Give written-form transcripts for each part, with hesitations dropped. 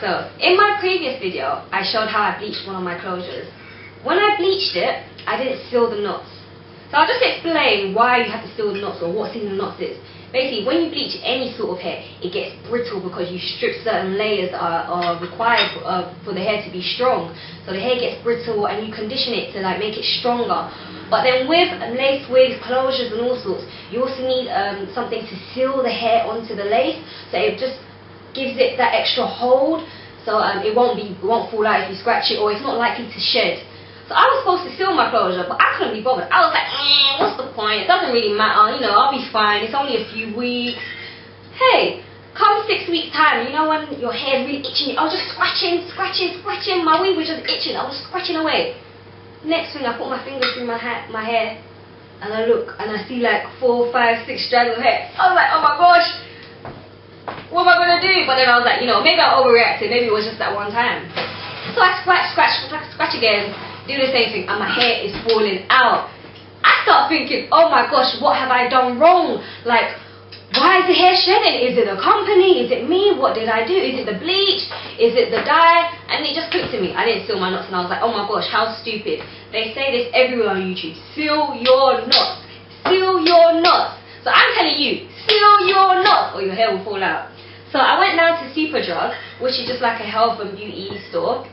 So, in my previous video, I showed how I bleached one of my closures. When I bleached it, I didn't seal the knots. So I'll just explain why you have to seal the knots or what sealing the knots is. Basically, when you bleach any sort of hair, it gets brittle because you strip certain layers that are required for the hair to be strong. So the hair gets brittle and you condition it to like make it stronger. But then with lace wigs, closures and all sorts, you also need something to seal the hair onto the lace. So it just gives it that extra hold. So it won't fall out if you scratch it, or it's not likely to shed. So I was supposed to seal my closure, but I couldn't be bothered. I was like, what's the point? It doesn't really matter, you know, I'll be fine. It's only a few weeks. Hey, come 6 weeks time, you know when your hair's really itching, I was just scratching. My wig was just itching. I was scratching away. Next thing, I put my fingers through my hair, and I look, and I see like 4, 5, 6 strands of hair. I was like, oh my gosh, what am I gonna do? But then I was like, you know, maybe I overreacted. Maybe it was just that one time. So I scratch again. Do the same thing, and my hair is falling out. I start thinking, oh my gosh, what have I done wrong? Like, why is the hair shedding? Is it the company? Is it me? What did I do? Is it the bleach? Is it the dye? And it just clicked to me. I didn't seal my knots, and I was like, oh my gosh, how stupid. They say this everywhere on YouTube. Seal your knots. Seal your knots. So I'm telling you, seal your knots, or your hair will fall out. So I went down to Superdrug, which is just like a health and beauty store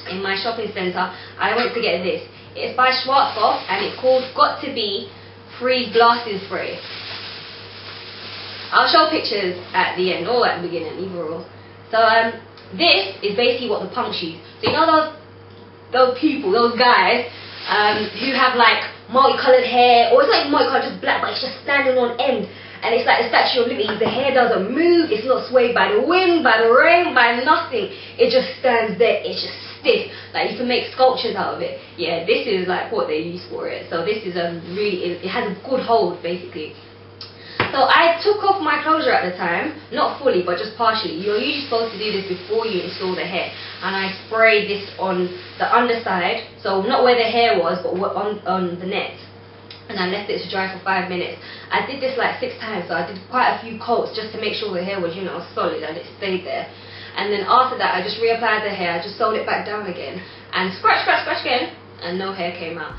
in my shopping centre. I went to get this. It's by Schwarzkopf and it's called Got2Be Freeze Blasting Spray. I'll show pictures at the end or at the beginning, either or. So this is basically what the punks use. So you know those people, those guys who have like multicolored hair, or it's not even multicolored, just black, but it's just standing on end. And it's like the Statue of Liberty. The hair doesn't move, it's not swayed by the wind, by the rain, by nothing. It just stands there, it's just stiff. Like you can make sculptures out of it. Yeah, this is like what they use for it. So this is really, it has a good hold basically. So I took off my closure at the time, not fully but just partially. You're usually supposed to do this before you install the hair. And I sprayed this on the underside, so not where the hair was, but on the net. And I left it to dry for 5 minutes. I did this like 6 times, so I did quite a few coats just to make sure the hair was, you know, solid and it stayed there. And then after that, I just reapplied the hair, I just sewed it back down again, and scratch again, and no hair came out.